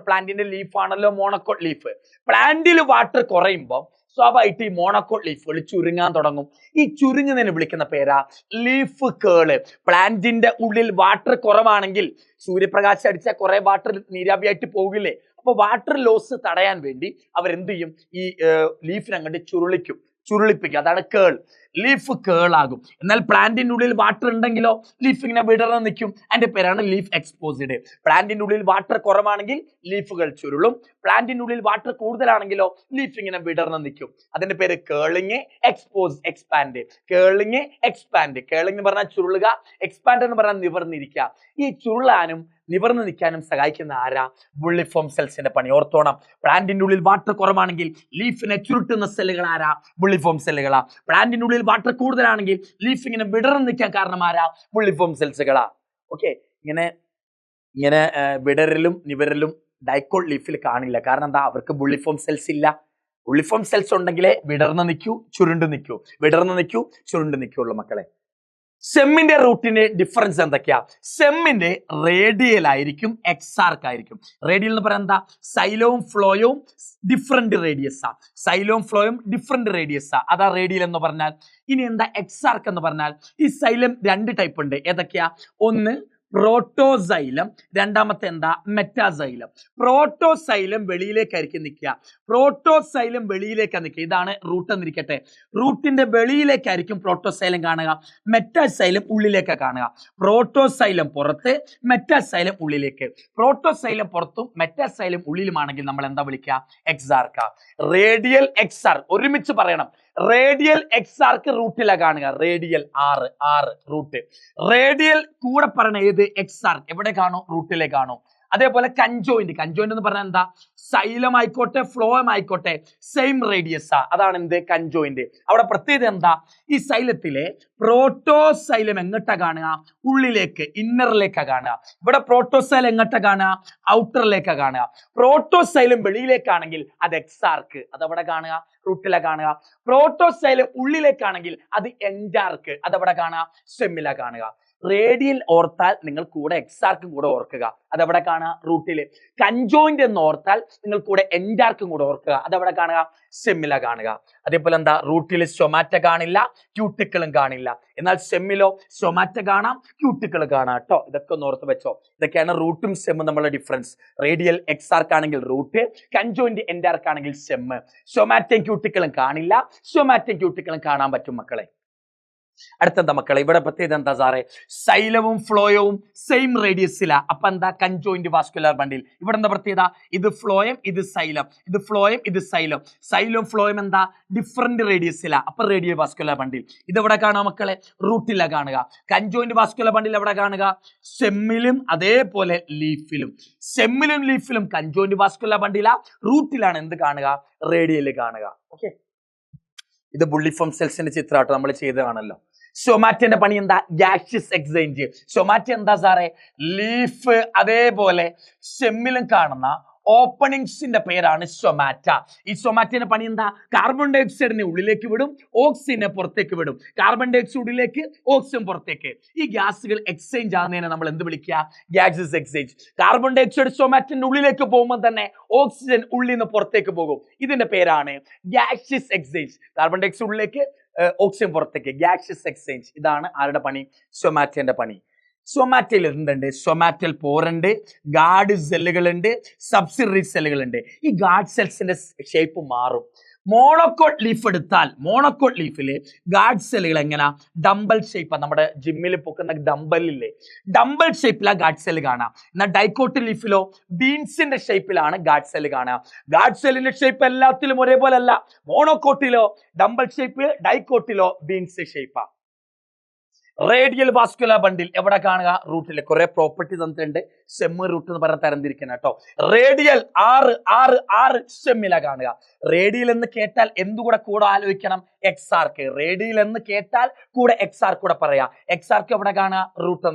പ്ലാന്റിന്റെ ലീഫ് ആണല്ലോ മോണോക്കോട്ട് ലീഫ്. പ്ലാന്റിൽ വാട്ടർ കുറയുമ്പോൾ സ്വാഭാവികമായിട്ട് ഈ മോണോക്കോട്ട് ലീഫുകൾ ചുരുങ്ങാൻ തുടങ്ങും. ഈ ചുരുങ്ങുന്നതിന് വിളിക്കുന്ന പേരാ ലീഫ് കേള്. പ്ലാന്റിന്റെ ഉള്ളിൽ വാട്ടർ കുറവാണെങ്കിൽ സൂര്യപ്രകാശം അടിച്ചാൽ കുറെ വാട്ടർ നീരാവിയായിട്ട് പോകില്ലേ? അപ്പൊ വാട്ടർ ലോസ് തടയാൻ വേണ്ടി അവരെന്ത് ചെയ്യും? ഈ ലീഫിനങ്ങോട്ട് ചുരുളിപ്പിക്കും. അതാണ് കേൾ. ലീഫ് കേളാകും. എന്നാൽ പ്ലാന്റിന്റെ ഉള്ളിൽ വാട്ടർ ഉണ്ടെങ്കിലോ ലീഫ് ഇങ്ങനെ വിടർന്ന് നിൽക്കും. അതിന്റെ പേരാണ് ലീഫ് എക്സ്പോസ്ഡ്. പ്ലാന്റിന്റെ ഉള്ളിൽ വാട്ടർ കുറവാണെങ്കിൽ ലീഫുകൾ ചുരുളും. പ്ലാന്റിന്റെ ഉള്ളിൽ വാട്ടർ കൂടുതലാണെങ്കിലോ ലീഫ് ഇങ്ങനെ വിടർന്ന് നിൽക്കും. അതിന്റെ പേര് കേളിങ്, എക്സ്പോസ്, എക്സ്പാൻഡ്. കേളിങ്, എക്സ്പാൻഡ്. കേളിങ് എന്ന് പറഞ്ഞാൽ ചുരുളുക, എക്സ്പാൻഡ് എന്ന് പറഞ്ഞാൽ നിവർന്നിരിക്കുക. ഈ ചുരുളാനും നിവർന്ന് നിൽക്കാനും സഹായിക്കുന്ന ആരാ? ബുള്ളിഫോം സെൽസിന്റെ പണി. ഓർത്തോണം, പ്ലാന്റിന്റെ ഉള്ളിൽ വാട്ടർ കുറവാണെങ്കിൽ ലീഫിനെ ചുരുട്ടുന്ന സെല്ലുകൾ ആരാ? ബുള്ളിഫോം സെല്ലുകളാ. പ്ലാന്റിന്റെ ഉള്ളിൽ വാട്ടർ കൂടുതലാണെങ്കിൽ ലീഫ് ഇങ്ങനെ വിടർന്ന് നിൽക്കാൻ കാരണം ആരാ? ബുള്ളിഫോം സെൽസുകളാ. ഓക്കെ, ഇങ്ങനെ വിടരലും നിവരലും ഡൈക്കോട്ട് ലീഫിൽ കാണില്ല. കാരണം എന്താ? അവർക്ക് ബുള്ളിഫോം സെൽസ് ഇല്ല. ബുള്ളിഫോം സെൽസ് ഉണ്ടെങ്കിലേ വിടർന്ന് നിൽക്കൂ, ചുരുണ്ട് നിൽക്കുള്ളൂ മക്കളെ. സെമ്മിന്റെ റൂട്ടിന്റെ ഡിഫറൻസ് എന്തൊക്കെയാ? സെമ്മിന്റെ റേഡിയൽ ആയിരിക്കും, എക്സാർക്ക് ആയിരിക്കും. റേഡിയൽ എന്ന് പറയാൻ എന്താ? സൈലോം ഫ്ലോയും ഡിഫറെന്റ് റേഡിയസാ. അതാ റേഡിയൽ എന്ന് പറഞ്ഞാൽ. ഇനി എന്താ എക്സാർക്ക് എന്ന് പറഞ്ഞാൽ? ഈ സൈലം രണ്ട് ടൈപ്പ് ഉണ്ട്. ഏതൊക്കെയാ? ഒന്ന് പ്രോട്ടോസൈലം, രണ്ടാമത്തെ എന്താ? മെറ്റാസൈലം. പ്രോട്ടോസൈലം വെളിയിലേക്കായിരിക്കും നിൽക്കുക. ഇതാണ് റൂട്ട് എന്നിരിക്കട്ടെ. റൂട്ടിന്റെ വെളിയിലേക്കായിരിക്കും പ്രോട്ടോസൈലം കാണുക. മെറ്റാസൈലം ഉള്ളിലേക്ക് കാണുക. പ്രോട്ടോസൈലം പുറത്ത്, മെറ്റാസൈലം ഉള്ളിലേക്ക്. പ്രോട്ടോസൈലം പുറത്തും മെറ്റാസൈലം ഉള്ളിലുമാണെങ്കിൽ നമ്മൾ എന്താ വിളിക്കുക? എക്സാർക്ക. റേഡിയൽ എക്സാർക്ക് ഒരുമിച്ച് പറയണം. റേഡിയൽ എക്സാർക്ക് റൂട്ടിലെ കാണുക. റേഡിയൽ ആറ് റൂട്ട്. റേഡിയൽ കൂടെ പറയണ ഏത്? എക്സാർക്ക്. എവിടെ കാണും? റൂട്ടിലെ കാണും. അതേപോലെ കൺജോയിന്റ് എന്ന് പറഞ്ഞാൽ എന്താ, സൈലം ആയിക്കോട്ടെ ഫ്ലോയം ആയിക്കോട്ടെ സെയിം റേഡിയസ് അതാണ് എന്ത് കൺജോയിന്റ്. അവിടെ പ്രത്യേകത എന്താ, ഈ സൈലത്തിലെ പ്രോട്ടോസൈലം എങ്ങോട്ടാ കാണുക, ഉള്ളിലേക്ക് ഇന്നറിലേക്കാ കാണുക. ഇവിടെ പ്രോട്ടോസൈലം എങ്ങോട്ടാ കാണുക, ഔട്ടറിലേക്കാ കാണുക. പ്രോട്ടോസൈലം വെളിയിലേക്കാണെങ്കിൽ അത് എക്സാർക്ക്, അതവിടെ കാണുക, റൂട്ടിലെ കാണുക. പ്രോട്ടോസൈലം ഉള്ളിലേക്കാണെങ്കിൽ അത് എൻഡാർക്ക്, അതവിടെ കാണുക, സെമ്മില കാണുക. റേഡിയൽ ഓർത്താൽ നിങ്ങൾ കൂടെ എക്സാർക്കും കൂടെ ഓർക്കുക, അതവിടെ കാണുക, റൂട്ടില്. കൺജോയിന്റ് എന്ന് ഓർത്താൽ നിങ്ങൾ കൂടെ എൻഡാർക്കും കൂടെ ഓർക്കുക, അതവിടെ കാണുക, സെമ്മില കാണുക. അതേപോലെ എന്താ, റൂട്ടില് സൊമാറ്റ കാണില്ല, ക്യൂട്ടിക്കിളും കാണില്ല. എന്നാൽ സെമ്മിലോ സൊമാറ്റ കാണാം, ക്യൂട്ടിക്കിൾ കാണാം കേട്ടോ. ഇതൊക്കെ ഒന്ന് ഓർത്ത് വെച്ചോ. ഇതൊക്കെയാണ് റൂട്ടും സെമ്മും തമ്മിലുള്ള ഡിഫറൻസ്. റേഡിയൽ എക്സാർക്ക് ആണെങ്കിൽ റൂട്ട്, കൺജോയിന്റ് എൻഡാർക്ക് ആണെങ്കിൽ സെമ്മ്. സൊമാറ്റയും ക്യൂട്ടിക്കിളും കാണില്ല, സൊമാറ്റയും ക്യൂട്ടിക്കിളും കാണാൻ പറ്റും മക്കളെ. അടുത്തെന്താ മക്കളെ, ഇവിടെ പ്രത്യേകത എന്താ സാറേ, സൈലവും ഫ്ലോയവും സെയിം റേഡിയസിലാ. അപ്പൊ എന്താ, കൺജോയിന്റ് വാസ്കുലർ ബണ്ടിൽ. ഇവിടെ എന്താ പ്രത്യേകത, ഇത് ഫ്ലോയം ഇത് സൈലം, ഇത് ഫ്ലോയം ഇത് സൈലം. സൈലവും ഫ്ലോയം എന്താ ഡിഫറെന്റ് റേഡിയസിലാ, അപ്പൊ റേഡിയൽ വാസ്കുലർ ബണ്ടിൽ. ഇത് എവിടെ കാണുക മക്കളെ, റൂട്ടിലാ കാണുക. കൺജോയിന്റ് വാസ്കുലർ ബണ്ടിൽ എവിടെ കാണുക, സെമ്മിലും അതേപോലെ ലീഫിലും. സെമ്മിലും ലീഫിലും കൺജോയിന്റ് വാസ്കുലർ ബണ്ടിലാ, റൂട്ടിലാണ് എന്ത് കാണുക, റേഡിയൽ കാണുക. ഓക്കെ, ഇത് ബുള്ളിഫോം സെൽസിന്റെ ചിത്രമാട്ടോ നമ്മൾ ചെയ്തതാണല്ലോ. സൊമാറ്റന്റെ പണി എന്താ, ഗ്യാഷ്യസ് എക്സ്ചേഞ്ച്. സൊമാറ്റ എന്താ സാറേ, ലീഫ് അതേപോലെ സെമ്മിലും കാണുന്ന ഓപ്പണിങ്സിന്റെ പേരാണ് സൊമാറ്റ. ഈ സൊമാറ്റയുടെ പണി എന്താ, കാർബൺ ഡൈ ഓക്സൈഡിനെ ഉള്ളിലേക്ക് വിടും, ഓക്സിജനെ പുറത്തേക്ക് വിടും. കാർബൺ ഡൈ ഓക്സൈഡ് ഉള്ളിലേക്ക്, ഓക്സിജൻ പുറത്തേക്ക്. ഈ ഗ്യാസുകൾ എക്സ്ചേഞ്ച് ആകുന്നതിനെ നമ്മൾ എന്ത് വിളിക്കുക, ഗ്യാസസ് എക്സ്ചേഞ്ച്. കാർബൺ ഡൈ ഓക്സൈഡ് സൊമാറ്റന്റെ ഉള്ളിലേക്ക് പോകുമ്പോൾ തന്നെ ഓക്സിജൻ ഉള്ളിൽ നിന്ന് പുറത്തേക്ക് പോകും. ഇതിന്റെ പേരാണ് gaseous exchange. Carbon dye oxide ഉള്ളിലേക്ക്, ഓക്സിജൻ പുറത്തേക്ക്, ഗ്യാഷ്യസ് എക്സ്ചേഞ്ച്. ഇതാണ് ആരുടെ പണി, സൊമാറ്റന്റെ പണി. സൊമാറ്റയിൽ എന്തുണ്ട്, സൊമാറ്റൽ പോറുണ്ട്, ഗാർഡ് സെല്ലുകളുണ്ട്, സബ്സിഡറി സെല്ലുകളുണ്ട്. ഈ ഗാർഡ് സെൽസിന്റെ ഷേപ്പ് മാറും. മോണോക്കോട്ട് ലീഫ് എടുത്താൽ, മോണോക്കോട്ട് ലീഫില് ഗാർഡ് സെല്ലുകൾ എങ്ങനെ, ഡംബൽ ഷേപ്പ്. നമ്മുടെ ജിമ്മിൽ പൊക്കുന്ന ഡംബലില്ലേ, ഡംബൽ ഷേപ്പിലാണ് ഗാർഡ് സെല്ല് കാണാം. എന്നാൽ ഡൈക്കോട്ട് ലീഫിലോ ബീൻസിന്റെ ഷേപ്പിലാണ് ഗാർഡ് സെല്ല് കാണാം. ഗാർഡ് സെല്ലിന്റെ ഷേപ്പ് എല്ലാത്തിലും ഒരേപോലെ അല്ല. മോണോക്കോട്ടിലോ ഡംബൽ ഷേപ്പ്, ഡൈക്കോട്ടിലോ ബീൻസ് ഷേപ്പാ. റേഡിയൽ വാസ്കുലർ ബണ്ടിൽ എവിടെ കാണുക, റൂട്ടില്. കുറെ പ്രോപ്പർട്ടി തന്നിട്ടുണ്ട്, സെമ്മ് റൂട്ട് എന്ന് പറഞ്ഞ തരംതിരിക്കണം കേട്ടോ. റേഡിയൽ 6 സെമ്മില കാണുക. റേഡിയൽ എന്ന് കേട്ടാൽ എന്തുകൂടെ കൂടെ ആലോചിക്കണം, എക്സാർക്ക്. റേഡിയൽ എന്ന് കേട്ടാൽ കൂടെ എക്സാർക്ക് കൂടെ പറയാ. എക്സാർക്ക് എവിടെ കാണുക,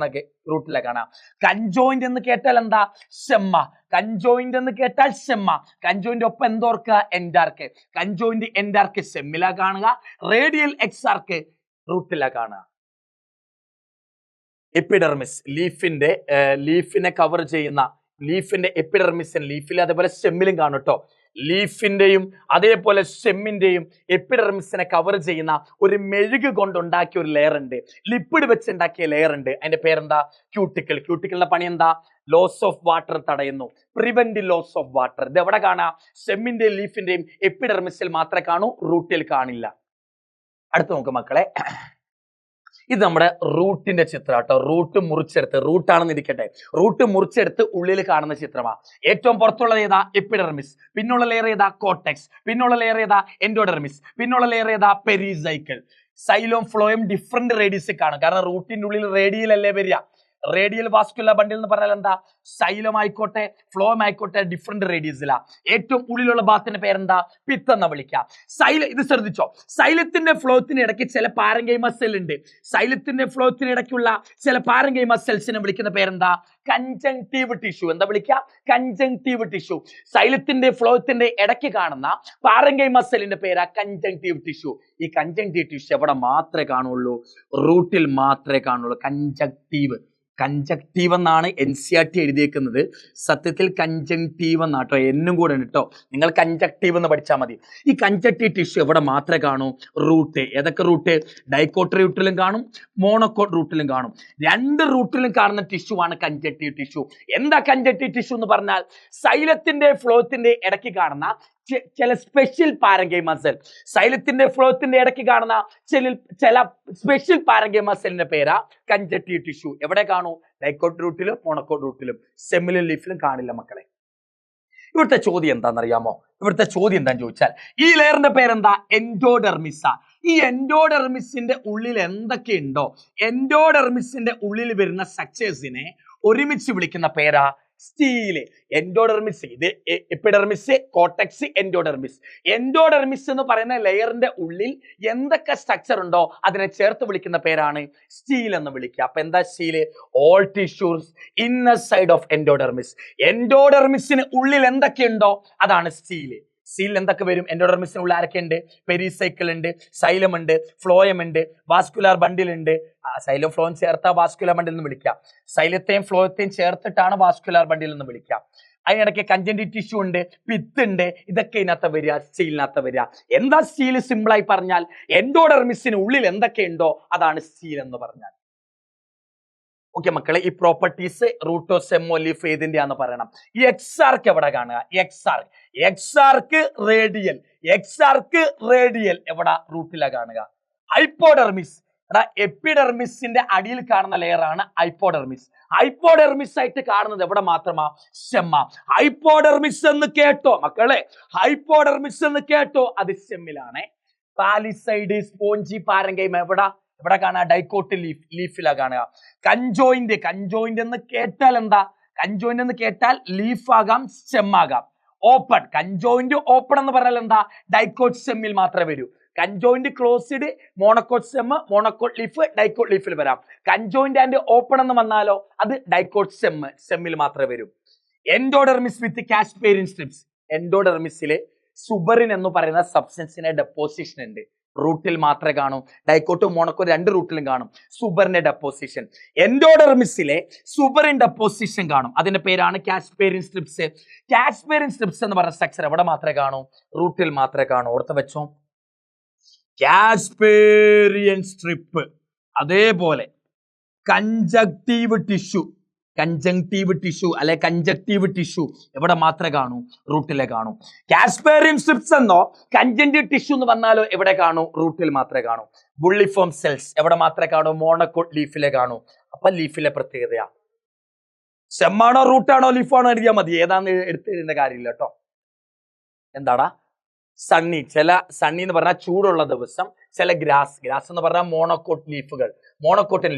റൂട്ടിലെ കാണാം. കൺജോയിന്റ് എന്ന് കേട്ടാൽ എന്താ, സെമ്മ. കൺജോയിന്റ് എന്ന് കേട്ടാൽ സെമ്മ. കൺജോയിന്റ് ഒപ്പം എന്തോർക്കുക, എൻഡാർക്ക്. കൺജോയിന്റ് എൻഡാർക്ക് സെമ്മില കാണുക. റേഡിയൽ എക്സാർക്ക് റൂട്ടില കാണുക. എപ്പിഡെർമിസ്, ലീഫിനെ കവർ ചെയ്യുന്ന, ലീഫിന്റെ എപ്പിഡെർമിസിൻ ലീഫിൽ അതേപോലെ സ്റ്റെമ്മിലും കാണും കേട്ടോ. ലീഫിന്റെയും അതേപോലെ സ്റ്റെമ്മിന്റെയും എപ്പിഡെർമിസിനെ കവർ ചെയ്യുന്ന ഒരു മെഴുക് കൊണ്ടുണ്ടാക്കിയ ഒരു ലെയർ ഉണ്ട്, ലിപ്പിഡ് വെച്ചുണ്ടാക്കിയ ലെയർ ഉണ്ട്. അതിന്റെ പേരെന്താ, ക്യൂട്ടിക്കിൾ. ക്യൂട്ടിക്കിളിന്റെ പണി എന്താ, ലോസ് ഓഫ് വാട്ടർ തടയുന്നു, പ്രിവെന്റ് ലോസ് ഓഫ് വാട്ടർ. ഇത് എവിടെ കാണാം, സ്റ്റെമ്മിന്റെയും ലീഫിന്റെയും എപ്പിഡെർമിസിൽ മാത്രമേ കാണൂ, റൂട്ടിൽ കാണില്ല. അടുത്ത് നോക്ക് മക്കളെ, ഇത് നമ്മുടെ റൂട്ടിന്റെ ചിത്രം കേട്ടോ. റൂട്ട് മുറിച്ചെടുത്ത്, റൂട്ടാണെന്ന് ഇരിക്കട്ടെ, റൂട്ട് മുറിച്ചെടുത്ത് ഉള്ളിൽ കാണുന്ന ചിത്രമാണ്. ഏറ്റവും പുറത്തുള്ളത് ഏതാ, എപ്പിഡെർമിസ്. പിന്നുള്ള ലെയർ ഏതാ, കോർട്ടെക്സ്. പിന്നുള്ള ലെയർ ഏതാ, എൻഡോഡെർമിസ്. പിന്നുള്ള ലെയർ ഏതാ, പെരിസൈക്കിൾ. സൈലോം ഫ്ലോയും ഡിഫറെന്റ് റേഡിയസ് കാണും, കാരണം റൂട്ടിന്റെ ഉള്ളിൽ റേഡിയൽ അല്ലേ വരിക. റേഡിയൽ വാസ്കുലർ ബണ്ടിൽ എന്ന് പറഞ്ഞാൽ എന്താ, സൈലം ആയിക്കോട്ടെ ഫ്ലോം ആയിക്കോട്ടെ ഡിഫറെന്റ് റേഡിയസിലാ. ഏറ്റവും ഉള്ളിലുള്ള ഭാഗത്തിന്റെ പേരെന്താ, പിത്ത് എന്ന് വിളിക്കാം. ഇത് ശ്രദ്ധിച്ചോ, സൈലത്തിന്റെ ഫ്ലോത്തിന് ഇടയ്ക്ക് ചില പാരങ്കൈമ സെൽ ഉണ്ട്. സൈലത്തിന്റെ ഫ്ലോത്തിന് ഇടയ്ക്കുള്ള ചില പാരങ്കൈമ സെൽസിനെ വിളിക്കുന്ന പേരെന്താ, കൺജങ്ക്റ്റീവ് ടിഷ്യൂ. എന്താ വിളിക്കുക, കൺജങ്ക്റ്റീവ് ടിഷ്യൂ. സൈലത്തിന്റെ ഫ്ലോത്തിന്റെ ഇടയ്ക്ക് കാണുന്ന പാരങ്കൈമ സെല്ലിന്റെ പേരാ കൺജങ്ക്റ്റീവ് ടിഷ്യൂ. ഈ കൺജങ്ക്റ്റീവ് ടിഷ്യൂ എവിടെ മാത്രമേ കാണുള്ളൂ, റൂട്ടിൽ മാത്രമേ കാണുള്ളൂ. കൺജക്റ്റീവ് എന്നാണ് NCERT എഴുതിയേക്കുന്നത്, സത്യത്തിൽ കൺജങ്ക്റ്റീവ് എന്നാട്ടോ, എന്നും കൂടെ ഉണ്ട് കേട്ടോ. നിങ്ങൾ കൺജക്റ്റീവ് എന്ന് പഠിച്ചാൽ മതി. ഈ കൺജക്റ്റീവ് ടിഷ്യൂ എവിടെ മാത്രമേ കാണൂ, റൂട്ട്. ഏതൊക്കെ റൂട്ട്, ഡൈക്കോട്ട് റൂട്ടിലും കാണും, മോണോക്കോട്ട് റൂട്ടിലും കാണും. 2 റൂട്ടിലും കാണുന്ന ടിഷ്യൂ ആണ് കൺജക്റ്റീവ് ടിഷ്യൂ. എന്താ കൺജക്റ്റീവ് ടിഷ്യൂ എന്ന് പറഞ്ഞാൽ, സൈലത്തിന്റെ ഫ്ലോത്തിന്റെ ഇടയ്ക്ക് കാണുന്ന ചില സ്പെഷ്യൽ പാരങ്കൈമ സെൽ. സൈലത്തിന്റെ ഫ്ലോത്തിന്റെ ഇടയ്ക്ക് കാണുന്ന ചില സ്പെഷ്യൽ പാരങ്കൈമ സെല്ലിന്റെ പേരാ കൺജക്റ്റീവ് ടിഷ്യൂ. എവിടെ കാണൂ, ഡൈക്കോട്ട് റൂട്ടിലും മോണോക്കോട്ട് റൂട്ടിലും. സെമ്മിലും ലീഫിലും കാണില്ല മക്കളെ. ഇവിടുത്തെ ചോദ്യം എന്താണെന്നറിയാമോ, ഇവിടുത്തെ ചോദ്യം എന്താന്ന് ചോദിച്ചാൽ, ഈ ലെയറിന്റെ പേരെന്താ, എൻഡോഡെർമിസ. ഈ എൻഡോഡെർമിസിന്റെ ഉള്ളിൽ എന്തൊക്കെയുണ്ടോ, എൻഡോഡെർമിസിന്റെ ഉള്ളിൽ വരുന്ന സ്ട്രക്ചേഴ്സിനെ ഒരുമിച്ച് വിളിക്കുന്ന പേരാ സ്റ്റീല്. എൻഡോഡെർമിസ്, ഇത് എപ്പിഡെർമിസ്, കോർട്ടെക്സ്, എൻഡോഡെർമിസ്. എൻഡോഡെർമിസ് എന്ന് പറയുന്ന ലെയറിന്റെ ഉള്ളിൽ എന്തൊക്കെ സ്ട്രക്ചർ ഉണ്ടോ അതിനെ ചേർത്ത് വിളിക്കുന്ന പേരാണ് സ്റ്റീൽ എന്ന് വിളിക്കുക. അപ്പൊ എന്താ stele? All tissues inner side of endodermis. എൻഡോഡെർമിസിന് ഉള്ളിൽ എന്തൊക്കെയുണ്ടോ അതാണ് സ്റ്റീല്. സ്റ്റീലിൽ എന്തൊക്കെ വരും? എൻഡോഡെർമിസിന് ഉള്ളിൽ ആരൊക്കെ ഉണ്ട്? പെരിസൈക്കിൾ ഉണ്ട്, സൈലം ഉണ്ട്, ഫ്ലോയം ഉണ്ട്, വാസ്കുലാർ ബണ്ടിൽ ഉണ്ട്. സൈലം ഫ്ലോയും ചേർത്താ വാസ്കുലാർ ബണ്ടിൽ എന്ന് വിളിക്കാം. സൈലത്തെയും ഫ്ലോയത്തെയും ചേർത്തിട്ടാണ് വാസ്കുലാർ ബണ്ടിൽ എന്ന് വിളിക്കാം. അതിനിടയ്ക്ക് കഞ്ചൻറ്റീവ് ടിഷ്യൂ ഉണ്ട്, പിത്ത് ഉണ്ട്. ഇതൊക്കെ ഇതിനകത്ത് വരിക, സ്റ്റീലിനകത്ത് വരിക. എന്താ സ്റ്റീൽ? സിമ്പിളായി പറഞ്ഞാൽ എൻഡോഡെർമിസിന് ഉള്ളിൽ എന്തൊക്കെയുണ്ടോ അതാണ് സ്റ്റീൽ എന്ന് പറഞ്ഞാൽ. ഓക്കെ മക്കളെ, ഈ പ്രോപ്പർട്ടീസ് റൂട്ടോ സെമ്മോ ലീഫ് ഏതിന്റെയാന്ന് പറയണം. ഈ എക്സാർക്ക് എവിടെ കാണുക? Exarch radial. എക്സാർക്ക് റേഡിയൽ എവിടെ? റൂട്ടിലാ കാണുക. ഹൈപ്പോഡെർമിസ്, എപ്പിഡെർമിസിന്റെ അടിയിൽ കാണുന്ന ലെയർ ആണ് ഹൈപ്പോഡെർമിസ്. ഹൈപ്പോഡെർമിസ് ആയിട്ട് കാണുന്നത് എവിടെ മാത്രമാ? സ്റ്റെമ്മ. ഹൈപ്പോഡെർമിസ് എന്ന് കേട്ടോ മക്കളെ, ഹൈപ്പോഡെർമിസ് എന്ന് കേട്ടോ, അത് സ്റ്റെമ്മിലാണ്. പാലിസൈഡ്, സ്പോഞ്ചി, പാരങ്കൈമ എവിടെ കാണുക? ഡൈക്കോട്ട് ലീഫിലാ കാണുക. കൺജോയിന്റ് എന്ന് കേട്ടാൽ എന്താ? കൺജോയിന്റ് എന്ന് കേട്ടാൽ ലീഫ് ആകാം, സ്റ്റെം ആകാം. ഓപ്പൺ, കൺജോയിന്റ് ഓപ്പൺ എന്ന് പറഞ്ഞാൽ എന്താ? ഡൈക്കോട്ട് സ്റ്റെമ്മിൽ മാത്രമേ വരൂ. Conjoint closed, monocot stem, monocot leaf, dicot ലീഫിൽ വരാം. കൺജോയിന്റ് ആൻഡ് ഓപ്പൺ എന്ന് വന്നാലോ അത് ഡൈക്കോട്ട് സ്റ്റെമ്മിൽ മാത്രമേ വരൂ. എൻഡോഡെർമിസ് വിത്ത് കാസ്പേരിയൻ സ്ട്രിപ്സ്. എൻഡോഡെർമിസിലെ സുബറിൻ എന്ന് പറയുന്ന സബ്സ്റ്റൻസിന്റെ ഡെപ്പോസിഷൻ ഉണ്ട്, റൂട്ടിൽ മാത്രമേ കാണൂ. ഡൈക്കോട്ടും മോണോക്കോ രണ്ട് റൂട്ടിലും കാണും സുബറിന്റെ ഡെപ്പോസിഷൻ. എൻഡോഡെർമിസിലെ സുബറിൻ ഡെപ്പോസിഷൻ കാണും, അതിന്റെ പേരാണ് കാസ്പേരിയൻ സ്ട്രിപ്സ്. കാസ്പേരിയൻ സ്ട്രിപ്സ് എന്ന് പറയുന്ന സ്ട്രക്ചർ എവിടെ മാത്രമേ കാണൂ? റൂട്ടിൽ മാത്രമേ കാണൂ. ഓർത്ത് വെച്ചോ, കാസ്പേരിയൻ സ്ട്രിപ്പ്. അതേപോലെ കഞ്ചക്റ്റീവ് ടിഷ്യൂ അല്ലെ കഞ്ചക്റ്റീവ് ടിഷ്യൂ എവിടെ മാത്രമേ കാണൂ? റൂട്ടിലെ കാണൂ. കാസ്പേരിയൻ സ്ട്രിപ്സ് എന്നോ കഞ്ചക്റ്റീവ് ടിഷ്യൂ എന്ന് വന്നാലോ എവിടെ കാണൂ? റൂട്ടിൽ മാത്രമേ കാണൂ. ബുള്ളിഫോം സെൽസ് എവിടെ മാത്രമേ കാണൂ? മോണോക്കോട്ട് ലീഫിലെ കാണൂ. അപ്പൊ ലീഫിലെ പ്രത്യേകതയാ, സ്റ്റെമ്മാണോ റൂട്ടാണോ ലീഫാണോ എഴുതിയാൽ മതി, ഏതാന്ന് എടുത്തെഴുതുന്ന കാര്യമില്ല കേട്ടോ. എന്താടാ? സണ്ണി എന്ന് പറഞ്ഞാൽ ചൂടുള്ള ദിവസം. ചില ഗ്രാസ് എന്ന് പറഞ്ഞാൽ മോണോക്കോട്ടൻ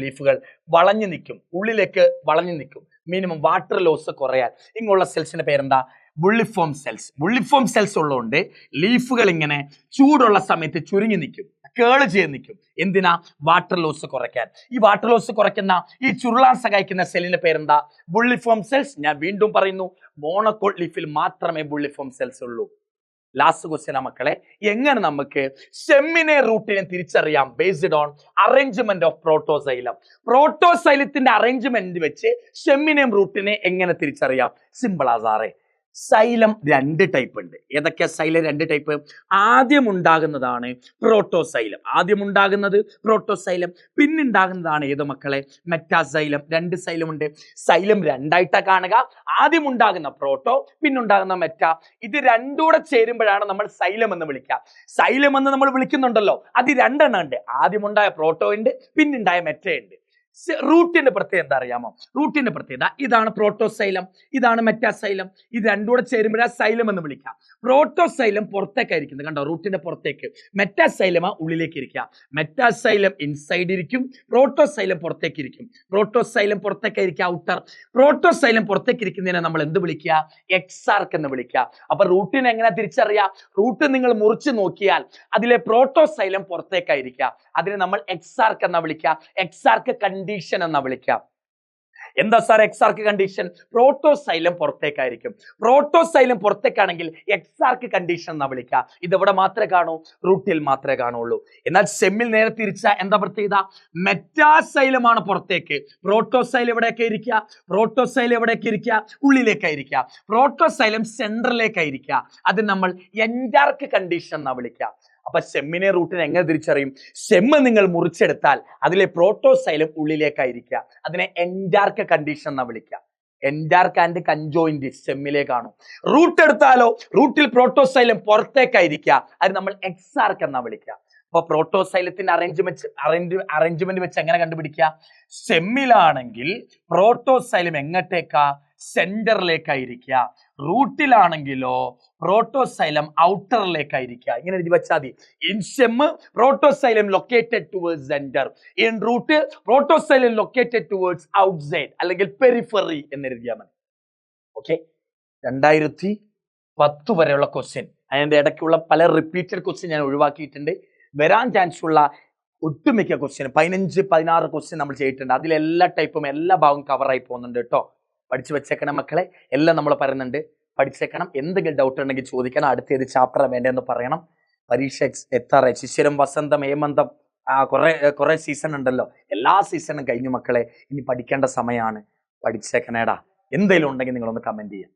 ലീഫുകൾ വളഞ്ഞു നിൽക്കും, ഉള്ളിലേക്ക് വളഞ്ഞു നിൽക്കും. മിനിമം വാട്ടർ ലോസ് കുറയാൻ ഇങ്ങനെയുള്ള സെൽസിന്റെ പേരെന്താ? ബുള്ളിഫോം സെൽസ് ഉള്ളതുകൊണ്ട് ലീഫുകൾ ഇങ്ങനെ ചൂടുള്ള സമയത്ത് ചുരുങ്ങി നിൽക്കും, കേള് ചെയ്ത് നിൽക്കും. എന്തിനാ? വാട്ടർ ലോസ് കുറയ്ക്കാൻ. ഈ വാട്ടർ ലോസ് കുറയ്ക്കുന്ന, ഈ ചുരുളാൻ സഹായിക്കുന്ന സെല്ലിന്റെ പേരെന്താ? Bulliform cells. ഞാൻ വീണ്ടും പറയുന്നു, മോണോക്കോട്ട് ലീഫിൽ മാത്രമേ ബുള്ളിഫോം സെൽസ് ഉള്ളൂ. ലാസ്റ്റ് ക്വസ്റ്റ്യൻ മക്കളെ, എങ്ങനെ നമുക്ക് സ്റ്റെമ്മിനെ റൂട്ടിനെ തിരിച്ചറിയാം? Based on arrangement of protoxylem. പ്രോട്ടോസൈലത്തിന്റെ അറേഞ്ച്മെന്റ് വെച്ച് സ്റ്റെമ്മിനെയും റൂട്ടിനെ എങ്ങനെ തിരിച്ചറിയാം? സിമ്പിൾ ആ സാറേ. സൈലം രണ്ട് ടൈപ്പ് ഉണ്ട്. ഏതൊക്കെയാ സൈലം രണ്ട് ടൈപ്പ്? ആദ്യം ഉണ്ടാകുന്നതാണ് പ്രോട്ടോസൈലം. പിന്നുണ്ടാകുന്നതാണ് ഏത് മക്കളെ? മെറ്റാസൈലം. രണ്ട് സൈലം ഉണ്ട്. സൈലം രണ്ടായിട്ടാ കാണുക, ആദ്യം ഉണ്ടാകുന്ന പ്രോട്ടോ, പിന്നുണ്ടാകുന്ന മെറ്റാ. ഇത് രണ്ടൂടെ ചേരുമ്പോഴാണ് നമ്മൾ സൈലം എന്ന് വിളിക്കുക. സൈലം എന്ന് നമ്മൾ വിളിക്കുന്നുണ്ടല്ലോ, അത് രണ്ടെണ്ണം ഉണ്ട്. ആദ്യമുണ്ടായ പ്രോട്ടോ ഉണ്ട്, പിന്നുണ്ടായ മെറ്റ ഉണ്ട്. റൂട്ടിന്റെ പ്രത്യേകത എന്താ അറിയാമോ? റൂട്ടിന്റെ പ്രത്യേകത ഇതാണ് പ്രോട്ടോസൈലം, ഇതാണ് മെറ്റാസൈലം. ഇത് രണ്ടുകൂടെ ചേരുമ്പോഴാ സൈലം എന്ന് വിളിക്കാം. പ്രോട്ടോസൈലം പുറത്തേക്കായിരിക്കുന്നത് കണ്ടോ, റൂട്ടിന്റെ പുറത്തേക്ക്. മെറ്റാസൈലം ഉള്ളിലേക്ക് ഇരിക്കുക. മെറ്റാസൈലം ഇൻസൈഡ് ഇരിക്കും, പ്രോട്ടോസൈലം പുറത്തേക്ക് ഇരിക്കും. Protoxylem പുറത്തേക്കായിരിക്കുക, outer. പ്രോട്ടോസൈലം പുറത്തേക്ക് ഇരിക്കുന്നതിനെ നമ്മൾ എന്ത് വിളിക്കുക? എക്സാർക്ക് എന്ന് വിളിക്കുക. അപ്പൊ റൂട്ടിനെ എങ്ങനെ തിരിച്ചറിയാം? റൂട്ട് നിങ്ങൾ മുറിച്ച് നോക്കിയാൽ അതിലെ പ്രോട്ടോസൈലം പുറത്തേക്കായിരിക്കുക, അതിനെ നമ്മൾ എക്സാർക്ക് എന്നാ വിളിക്കുക. എക്സാർക്ക് കണ്ടീഷൻ എന്നാ വിളിക്കാം. എന്താ സാർ എക്സാർക്ക് കണ്ടീഷൻ? പ്രോട്ടോസൈലം പുറത്തേക്കായിരിക്കും. പ്രോട്ടോസൈലം പുറത്തേക്കാണെങ്കിൽ എക്സാർക്ക് കണ്ടീഷൻ എന്നാ വിളിക്കുക. ഇതെവിടെ മാത്രമേ കാണൂ? റൂട്ടിൽ മാത്രമേ കാണുള്ളൂ. എന്നാൽ സെമ്മിൽ നേരെ തിരിച്ച എന്താ പ്രത്യേകത? മെറ്റാസൈലമാണ് പുറത്തേക്ക്, പ്രോട്ടോസൈലം എവിടെയൊക്കെ ഇരിക്കുക? ഉള്ളിലേക്കായിരിക്കുക. പ്രോട്ടോസൈലം സെൻട്രലിലേക്കായിരിക്കുക. അത് നമ്മൾ എൻഡാർക്ക് കണ്ടീഷൻ എന്നാ വിളിക്കുക. അപ്പൊ സെമ്മിനെ റൂട്ടിനെ എങ്ങനെ തിരിച്ചറിയും? സെമ്മ് നിങ്ങൾ മുറിച്ചെടുത്താൽ അതിലെ പ്രോട്ടോസൈലം ഉള്ളിലേക്കായിരിക്കുക, അതിനെ എൻഡാർക്ക് കണ്ടീഷൻ എന്നാ വിളിക്കുക. എൻഡാർക്ക് ആൻഡ് കൺജോയിന്റ് സെമ്മിലേക്കാണോ. റൂട്ട് എടുത്താലോ റൂട്ടിൽ പ്രോട്ടോസൈലം പുറത്തേക്കായിരിക്കുക, അത് നമ്മൾ എക്സാർക്ക് എന്നാ വിളിക്കുക. അപ്പൊ പ്രോട്ടോസൈലത്തിന്റെ അറേഞ്ച്മെന്റ് വെച്ച് എങ്ങനെ കണ്ടുപിടിക്കുക? സെമ്മിലാണെങ്കിൽ പ്രോട്ടോസൈലം എങ്ങോട്ടേക്കാ? സെന്ററിലേക്കായിരിക്കുക. റൂട്ടിലാണെങ്കിലോ പ്രോട്ടോസൈലം ഔട്ടറിലേക്കായിരിക്കുക. ഇങ്ങനെ എഴുതി വെച്ചാൽ മതി. In stem protoxylem located towards center, in root protoxylem located towards outside അല്ലെങ്കിൽ പെരിഫറി എന്ന് എഴുതിയാൽ മതി. ഓക്കെ, 2010 വരെയുള്ള ക്വസ്റ്റ്യൻ, അതിന്റെ ഇടയ്ക്കുള്ള പല റിപ്പീറ്റഡ് ക്വസ്റ്റ്യൻ ഞാൻ ഒഴിവാക്കിയിട്ടുണ്ട്. വരാൻ ചാൻസ് ഉള്ള ഒട്ടുമിക്ക ക്വസ്റ്റ്യൻ 15-16 ക്വസ്റ്റ്യൻ നമ്മൾ ചെയ്തിട്ടുണ്ട്. അതിലെല്ലാ ടൈപ്പും എല്ലാ ഭാഗവും കവറായി പോകുന്നുണ്ട് കേട്ടോ. പഠിച്ചു വെച്ചേക്കണം മക്കളെ, എല്ലാം നമ്മൾ പറയുന്നുണ്ട്. പഠിച്ചേക്കണം. എന്തെങ്കിലും ഡൗട്ട് ഉണ്ടെങ്കിൽ ചോദിക്കണം. അടുത്ത ഏത് ചാപ്റ്റർ വേണ്ടതെന്ന് പറയണം. പരീക്ഷ എത്താറായി. ശിശിരം, വസന്തം, ഹേമന്തം, കുറെ സീസൺ ഉണ്ടല്ലോ. എല്ലാ സീസണും കഴിഞ്ഞു മക്കളെ. ഇനി പഠിക്കേണ്ട സമയമാണ്. പഠിച്ചേക്കണേടാ. എന്തെങ്കിലും ഉണ്ടെങ്കിൽ നിങ്ങളൊന്ന് കമന്റ് ചെയ്യാം.